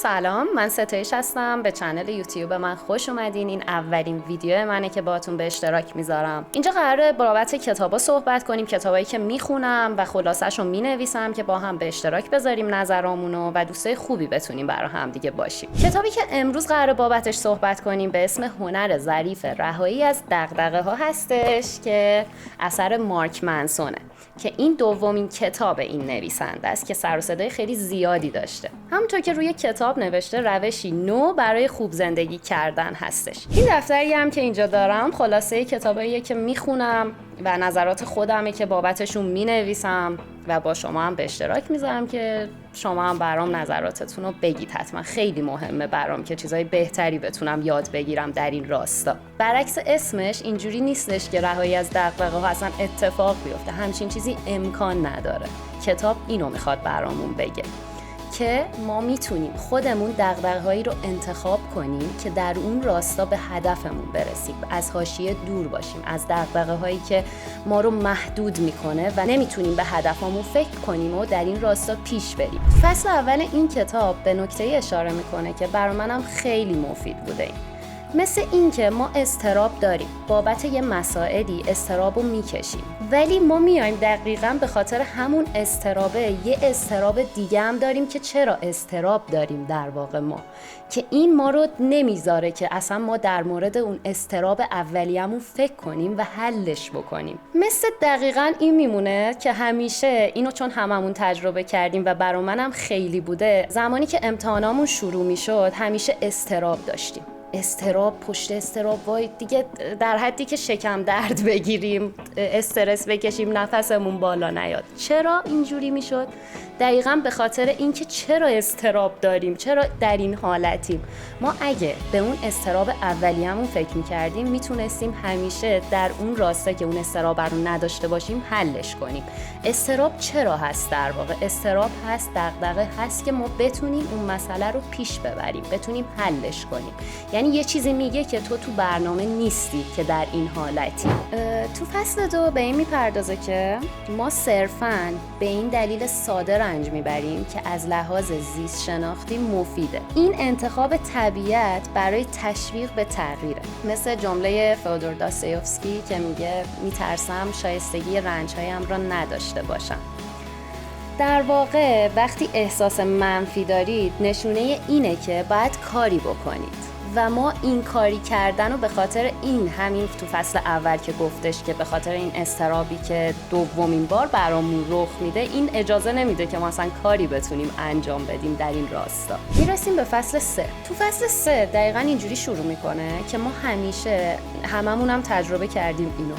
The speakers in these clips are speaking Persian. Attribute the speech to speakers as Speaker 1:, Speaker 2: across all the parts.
Speaker 1: سلام، من ستایش هستم. به چنل یوتیوب من خوش اومدین. این اولین ویدیو منه که باهاتون به اشتراک میذارم. اینجا قراره بابت کتابا صحبت کنیم، کتابایی که میخونم و خلاصه‌شو مینویسم که با هم به اشتراک بذاریم نظرامونو و دوستای خوبی بتونیم برای هم دیگه باشیم. کتابی که امروز قراره بابتش صحبت کنیم به اسم هنر ظریف رهایی از دغدغه‌ها هستش که اثر مارک منسونه که این دومین کتاب این نویسنده است که سر و صدای خیلی زیادی داشته. همونطور که روی کتاب نوشته روشی نو برای خوب زندگی کردن هستش. این دفتری هم که اینجا دارم خلاصه کتاباییه که میخونم و نظرات خودمه که بابتشون مینویسم و با شما هم به اشتراک میذارم که شما هم برام نظراتتون رو بگید. حتما خیلی مهمه برام که چیزای بهتری بتونم یاد بگیرم در این راستا. برعکس اسمش اینجوری نیستش که رهایی از دغدغه‌ها اصلا اتفاق بیفته. همچین چیزی امکان نداره. کتاب اینو میخواد برامون بگه که ما میتونیم خودمون دغدغه‌هایی رو انتخاب کنیم که در اون راستا به هدفمون برسیم، از حاشیه دور باشیم، از دغدغه‌هایی که ما رو محدود میکنه و نمیتونیم به هدفمون فکر کنیم و در این راستا پیش بریم. فصل اول این کتاب به نکته اشاره میکنه که برای منم خیلی مفید بوده. مثل این که ما اضطراب داریم، بابت یه مسائلی اضطراب رو میکشیم، ولی ما میایم دقیقاً به خاطر همون اضطرابه یه اضطراب دیگه هم داریم که چرا اضطراب داریم در واقع ما، که این ما رو نمیذاره که اصلا ما در مورد اون اضطراب اولیه‌مون فکر کنیم و حلش بکنیم. مثل دقیقاً این میمونه که همیشه اینو چون هممون تجربه کردیم و برای منم خیلی بوده، زمانی که امتحانامون شروع میشد همیشه اضطراب داشتیم. استراب پشت استراب، وای دیگه در حدی که شکم درد بگیریم، استرس بکشیم، نفسمون بالا نیاد. چرا اینجوری میشد؟ دقیقاً به خاطر اینکه چرا استراب داریم، چرا در این حالتیم. ما اگه به اون استراب اولیه‌مون فکر می‌کردیم میتونستیم همیشه در اون راسته که اون استراب رو نداشته باشیم حلش کنیم. استراب چرا هست در واقع؟ استراب هست، دغدغه هست که ما بتونیم اون مسئله رو پیش ببریم، بتونیم حلش کنیم. یعنی یه چیزی میگه که تو برنامه نیستی که در این حالتی. تو فصل 2 به این میپردازه که ما صرفاً به این دلیل ساده رنج میبریم که از لحاظ زیست شناختی مفیده. این انتخاب طبیعت برای تشویق به تغییره. مثل جمله فئودور داستایوفسکی که میگه میترسم شایستگی رنجهایم را نداشته باشم. در واقع وقتی احساس منفی دارید نشونه اینه که باید کاری بکنید و ما این کاری کردن رو به خاطر این همین تو فصل اول که گفتش که به خاطر این اضطرابی که دومین بار برامون رخ میده این اجازه نمیده که ما اصلا کاری بتونیم انجام بدیم در این راستا. میرسیم به فصل 3. تو فصل 3 دقیقاً اینجوری شروع میکنه که ما همیشه هممون هم تجربه کردیم اینو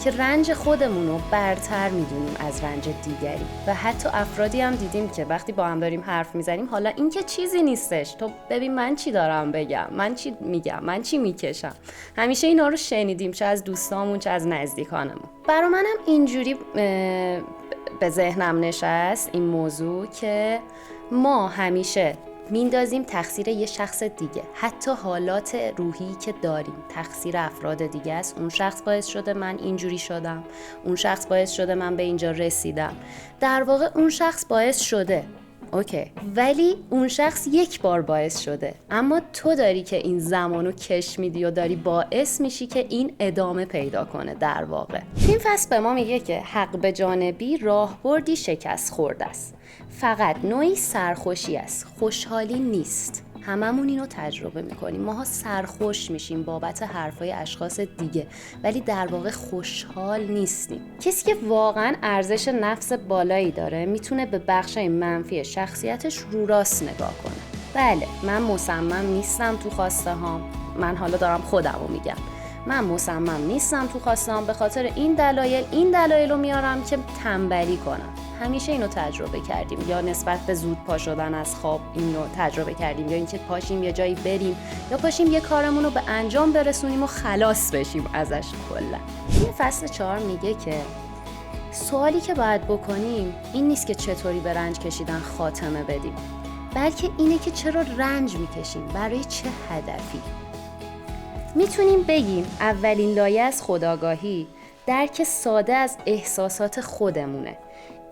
Speaker 1: که رنج خودمون رو برتر میدونیم از رنج دیگری و حتی افرادی هم دیدیم که وقتی با هم داریم حرف میزنیم حالا این که چیزی نیستش، تو ببین من چی دارم بگم، من چی میگم، من چی میکشم. همیشه اینا رو شنیدیم، چه از دوستامون چه از نزدیکانمون. برا منم اینجوری به ذهنم نشست این موضوع که ما همیشه میندازیم تقصیر یه شخص دیگه، حتی حالات روحی که داریم تقصیر افراد دیگه است. اون شخص باعث شده من اینجوری شدم، اون شخص باعث شده من به اینجا رسیدم. در واقع اون شخص باعث شده، اوکی، ولی اون شخص یک بار باعث شده، اما تو داری که این زمانو کش میدی و داری باعث میشی که این ادامه پیدا کنه. در واقع این فصل به ما میگه که حق به جانبی راهبردی شکست خورده است، فقط نوعی سرخوشی است، خوشحالی نیست. هممون اینو تجربه میکنیم، ماها سرخوش میشیم بابت حرفای اشخاص دیگه ولی در واقع خوشحال نیستیم. کسی که واقعا ارزش نفس بالایی داره میتونه به بخشای منفی شخصیتش رو راست نگاه کنه. بله من مصمم نیستم تو خواسته هام، من حالا دارم خودمو میگم، من مصمم نیستم تو خواسته هام، به خاطر این دلایل رو میارم که تنبلی کنم. همیشه اینو تجربه کردیم، یا نسبت به زود پا شدن از خواب اینو تجربه کردیم، یا اینکه پاشیم یه جایی بریم، یا پاشیم یه کارمون رو به انجام برسونیم و خلاص بشیم ازش کلا. این فصل 4 میگه که سوالی که باید بکنیم این نیست که چطوری به رنج کشیدن خاتمه بدیم، بلکه اینه که چرا رنج میکشیم، برای چه هدفی. میتونیم بگیم اولین لایه از خودآگاهی درک ساده از احساسات خودمونه.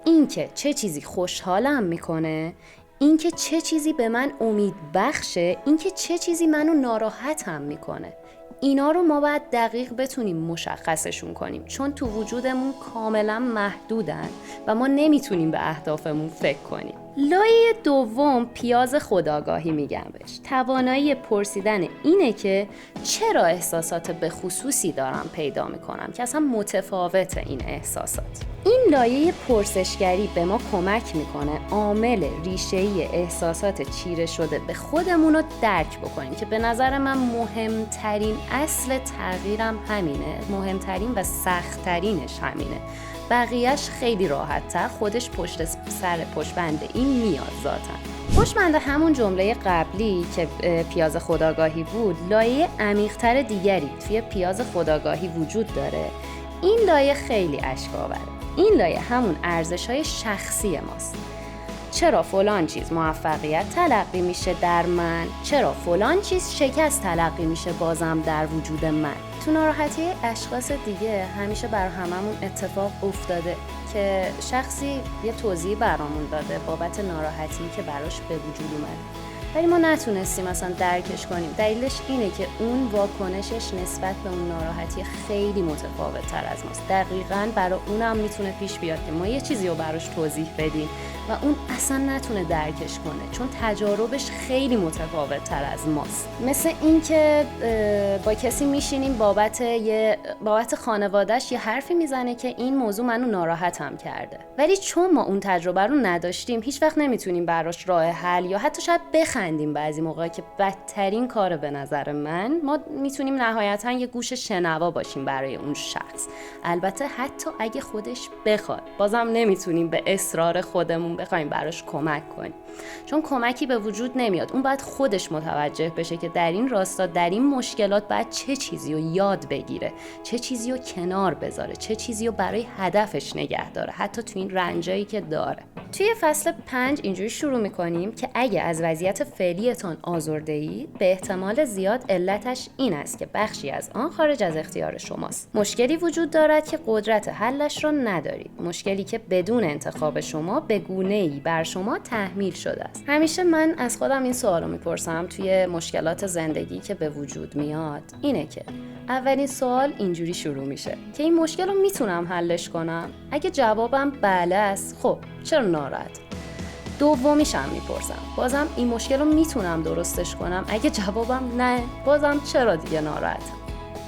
Speaker 1: این که چه چیزی خوشحالم میکنه، اینکه چه چیزی به من امید بخشه، اینکه چه چیزی منو ناراحتم میکنه. اینا رو ما باید دقیق بتونیم مشخصشون کنیم، چون تو وجودمون کاملا محدودن و ما نمیتونیم به اهدافمون فکر کنیم. لایه دوم پیاز خودآگاهی میگم بهش. توانایی پرسیدن اینه که چرا احساسات به خصوصی دارم پیدا میکنم که اصلا متفاوت این احساسات. این لایه پرسشگری به ما کمک میکنه عامل ریشه‌ای احساسات چیره شده به خودمون رو درک بکنیم که به نظر من مهمترین اصل تغییرم همینه، مهمترین و سخت‌ترینش همینه. بقیهش خیلی راحت‌تر خودش پشت سر پشتبند این میاد ذاتاً. پشتبند همون جمله قبلی که پیاز خودآگاهی بود، لایه عمیق‌تر دیگری توی پیاز خودآگاهی وجود داره. این لایه خیلی اشک‌آوره. این لایه همون ارزش‌های شخصی ماست. چرا فلان چیز موفقیت تلقی میشه در من؟ چرا فلان چیز شکست تلقی میشه بازم در وجود من؟ تو ناراحتی اشخاص دیگه همیشه بر هممون اتفاق افتاده که شخصی یه توضیح برامون داده بابت ناراحتی که براش به وجود اومده، ولی ما نتونستیم اصلا درکش کنیم. دلیلش اینه که اون واکنشش نسبت به اون ناراحتی خیلی متفاوت تر از ماست. دقیقاً برای اونم میتونه پیش بیاد که ما یه چیزی رو براش توضیح بدیم و اون اصلا نتونه درکش کنه، چون تجاربش خیلی متفاوت تر از ماست. مثل این که با کسی میشینیم بابت خانواده‌اش یه حرفی میزنه که این موضوع منو ناراحتم کرده، ولی چون ما اون تجربه رو نداشتیم هیچ وقت نمیتونیم براش راه حل یا حتی شاید بخندیم بعضی موقع که بدترین کاره به نظر من. ما میتونیم نهایتاً یه گوش شنوا باشیم برای اون شخص. البته حتی اگه خودش بخواد بازم نمیتونیم به اصرار خودمون بخوایم براش کمک کنیم، چون کمکی به وجود نمیاد. اون باید خودش متوجه بشه که در این راستا، در این مشکلات باید چه چیزی رو یاد بگیره، چه چیزی رو کنار بذاره، چه چیزی رو برای هدفش نگه داره، حتی تو این رنجایی که داره. توی فصل 5 اینجوری شروع میکنیم که اگه از وضعیت فعلیتان آزرده‌اید، به احتمال زیاد علتش این است که بخشی از آن خارج از اختیار شماست. مشکلی وجود دارد که قدرت حلش را ندارید. مشکلی که بدون انتخاب شما به گونه‌ای بر شما تحمیل شده است. همیشه من از خودم این سوالو میپرسم توی مشکلات زندگی که به وجود میاد، اینه که اولین سوال اینجوری شروع میشه که این مشکل رو میتونم حلش کنم؟ اگه جوابم بله است، خب چرا ناراحت؟ دومیشم میپرسم بازم این مشکل رو میتونم درستش کنم؟ اگه جوابم نه، بازم چرا دیگه ناراحتم؟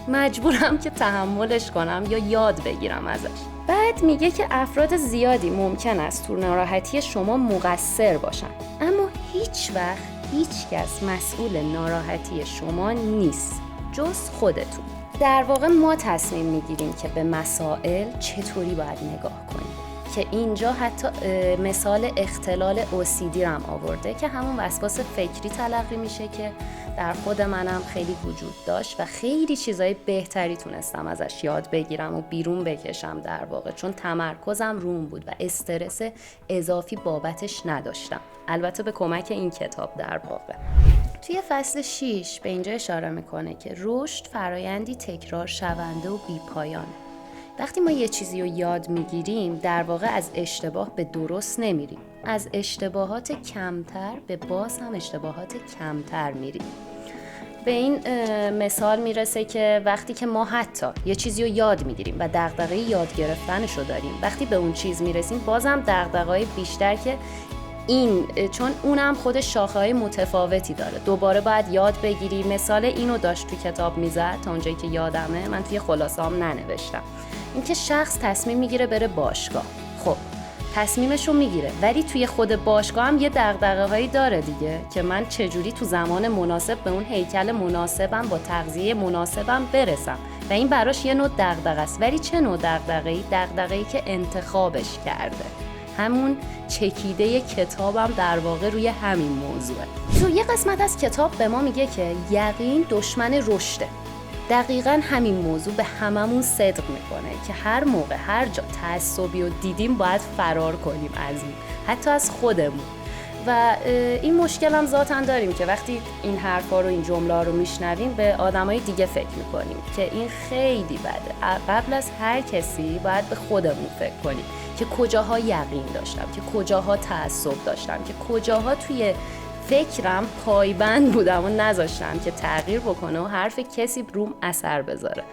Speaker 1: مجبورم که تحملش کنم یا یاد بگیرم ازش. بعد میگه که افراد زیادی ممکن است تو ناراحتی شما مقصر باشن، اما هیچ وقت هیچ کس مسئول ناراحتی شما نیست جز خودتون. در واقع ما تصمیم میگیریم که به مسائل چطوری باید نگاه کنیم، که اینجا حتی مثال اختلال OCD رم آورده که همون وسواس فکری تلقی میشه که در خود منم خیلی وجود داشت و خیلی چیزای بهتری تونستم ازش یاد بگیرم و بیرون بکشم در واقع، چون تمرکزم روم بود و استرس اضافی بابتش نداشتم، البته به کمک این کتاب در واقع. توی فصل 6 به اینجا اشاره میکنه که رشد فرایندی تکرار شونده و بی‌پایانه. وقتی ما یه چیزی رو یاد میگیریم در واقع از اشتباه به درست نمیریم، از اشتباهات کمتر به باز هم اشتباهات کمتر میریم. به این مثال میرسه که وقتی که ما حتی یه چیزی رو یاد میگیریم و دغدغه یاد گرفتنش رو داریم، وقتی به اون چیز میرسیم بازم دغدغه‌های بیشتر که این، چون اونم خودش شاخه‌های متفاوتی داره، دوباره باید یاد بگیری. مثال اینو داشت تو کتاب میزد تا اونجایی که یادمه، من توی خلاصه‌ام ننوشتم. اینکه شخص تصمیم میگیره بره باشگاه، خب تصمیمشو میگیره ولی توی خود باشگاه هم یه دغدغه‌هایی داره دیگه، که من چجوری تو زمان مناسب به اون هیکل مناسبم با تغذیه مناسبم برسم، و این براش یه نوع دغدغه است. ولی چه نوع دغدغه‌ای؟ دغدغه‌ای که انتخابش کرده. همون چکیده کتابم در واقع روی همین موضوعه. تو یه قسمت از کتاب به ما میگه که یقین دشمن رشده. دقیقاً همین موضوع به هممون صدق میکنه که هر موقع هر جا تعصبی رو دیدیم باید فرار کنیم از اون، حتی از خودمون. و این مشکل هم ذاتاً داریم که وقتی این حرفا رو این جمله رو میشنویم به آدمای دیگه فکر میکنیم که این خیلی بده. قبل از هر کسی باید به خودمون فکر کنیم که کجاها یقین داشتم، که کجاها تعصب داشتم، که کجاها توی فکرم پایبند بودم و نذاشتم که تغییر بکنه و حرف کسی روم اثر بذاره.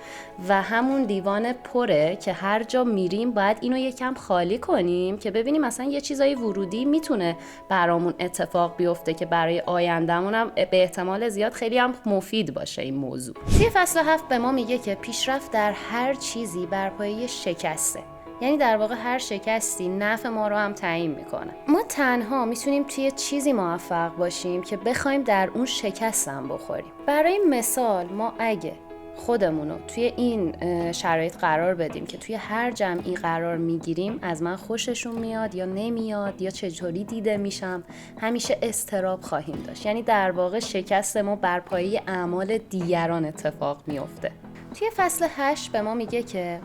Speaker 1: و همون لیوان پره که هر جا میریم باید اینو یکم خالی کنیم که ببینیم مثلا یه چیزای ورودی میتونه برامون اتفاق بیفته که برای آیندهمون هم به احتمال زیاد خیلی هم مفید باشه این موضوع. توی فصل 7 به ما میگه که پیشرفت در هر چیزی بر پایه شکسته. یعنی در واقع هر شکستی نفع ما رو هم تعیین میکنه. ما تنها میتونیم توی چیزی موفق باشیم که بخوایم در اون شکست هم بخوریم. برای مثال ما اگه خودمونو توی این شرایط قرار بدیم که توی هر جمعی قرار میگیریم از من خوششون میاد یا نمیاد یا چطوری دیده میشم، همیشه اضطراب خواهیم داشت. یعنی در واقع شکست ما بر پایه اعمال دیگران اتفاق میفته. توی فصل 8 به ما میگه که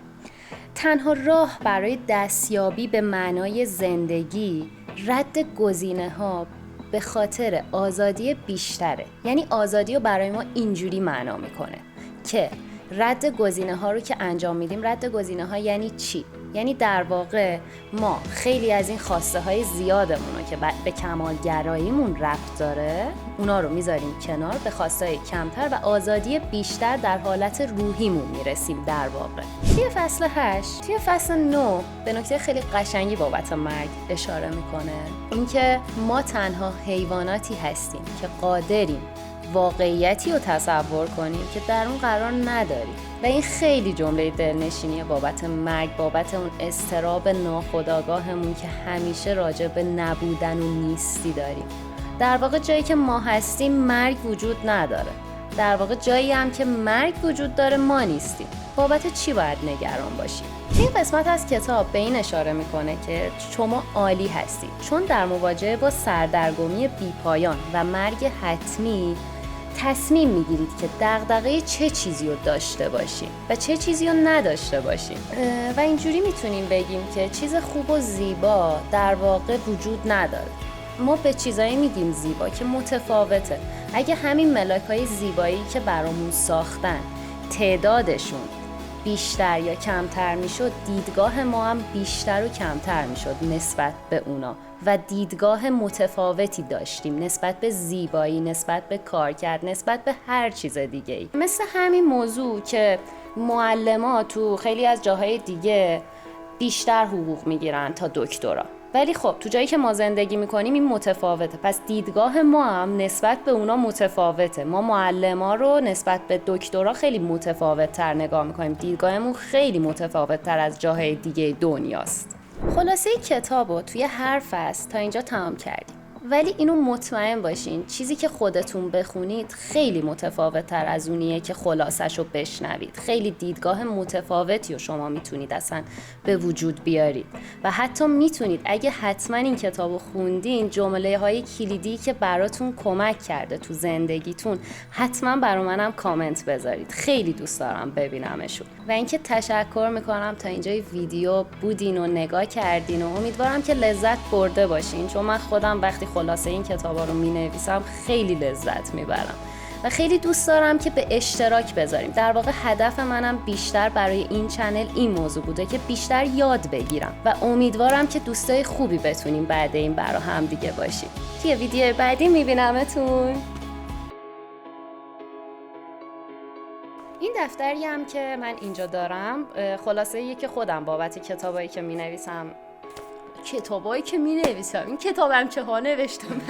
Speaker 1: تنها راه برای دستیابی به معنای زندگی رد گزینه‌ها به خاطر آزادی بیشتره. یعنی آزادی رو برای ما اینجوری معنا میکنه که رد گزینه‌ها رو که انجام میدیم، رد گزینه‌ها یعنی چی؟ یعنی در واقع ما خیلی از این خواسته های زیادمون رو که به کمالگراییمون ربط داره اونا رو میذاریم کنار، به خواسته های کمتر و آزادی بیشتر در حالت روحیمون میرسیم در واقع. توی فصل 8 توی فصل 9 به نکته خیلی قشنگی بابت مرگ اشاره میکنه، اینکه ما تنها حیواناتی هستیم که قادریم واقعیتی رو تصور کنیم که در اون قرار نداریم. و این خیلی جمله دلنشینیه بابت مرگ، بابت اون اضطراب ناخودآگاهمون که همیشه راجع به نبودن و نیستی داریم. در واقع جایی که ما هستیم مرگ وجود نداره، در واقع جایی هم که مرگ وجود داره ما نیستیم. بابت چی باید نگران باشیم؟ این قسمت از کتاب به این اشاره میکنه که شما عالی هستید، چون در مواجهه با سردرگمی بیپایان و مرگ حتمی تصمیم میگیرید که دغدغه چه چیزی رو داشته باشیم و چه چیزی رو نداشته باشیم. و اینجوری میتونیم بگیم که چیز خوب و زیبا در واقع وجود نداره. ما به چیزایی میگیم زیبا که متفاوته. اگه همین ملاک‌های زیبایی که برامون ساختن تعدادشون بیشتر یا کمتر میشد، دیدگاه ما هم بیشتر و کمتر میشد نسبت به اونا و دیدگاه متفاوتی داشتیم نسبت به زیبایی، نسبت به کارکرد، نسبت به هر چیز دیگه ای. مثل همین موضوع که معلم‌ها تو خیلی از جاهای دیگه بیشتر حقوق میگیرن تا دکترا، ولی خب تو جایی که ما زندگی میکنیم این متفاوته. پس دیدگاه ما هم نسبت به اونا متفاوته. ما معلما رو نسبت به دکترا خیلی متفاوت تر نگاه میکنیم. دیدگاهمون خیلی متفاوت تر از جاهای دیگه دنیاست. خلاصه کتابو توی هر فصل تا اینجا تمام کردیم، ولی اینو مطمئن باشین چیزی که خودتون بخونید خیلی متفاوت تر از اونیه که خلاصه‌شو بشنوید. خیلی دیدگاه متفاوتی رو شما میتونید اصلا به وجود بیارید و حتی میتونید اگه حتما این کتابو خوندین جمله‌های کلیدی که براتون کمک کرده تو زندگیتون حتما برا منم کامنت بذارید. خیلی دوست دارم ببینمشون. و اینکه تشکر میکنم تا اینجای ویدیو بودین و نگاه کردین و امیدوارم که لذت برده باشین، چون من خودم وقتی خلاصه این کتابا رو مینویسم خیلی لذت میبرم و خیلی دوست دارم که به اشتراک بذاریم. در واقع هدف منم بیشتر برای این چنل این موضوع بوده که بیشتر یاد بگیرم و امیدوارم که دوستای خوبی بتونیم بعد این برا هم دیگه باشیم. توی ویدیو بعدی میبینمتون. این دفتری هم که من اینجا دارم خلاصه یه که خودم بابت کتابایی که مینویسم این کتابم چه ها نوشتم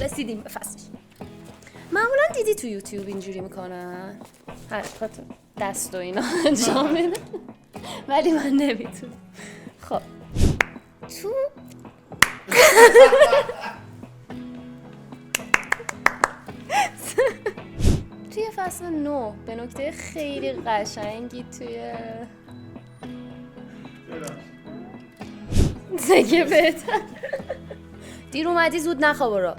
Speaker 1: رسیدیم به فصلش. معمولا دیدی تو یوتیوب اینجوری میکنن حرکات دست و اینا انجام میدن، ولی من نمیتونم. خب توی فصل 9 به نکته خیلی قشنگی توی دیگه بهتر دیر اومدی زود نخوابورا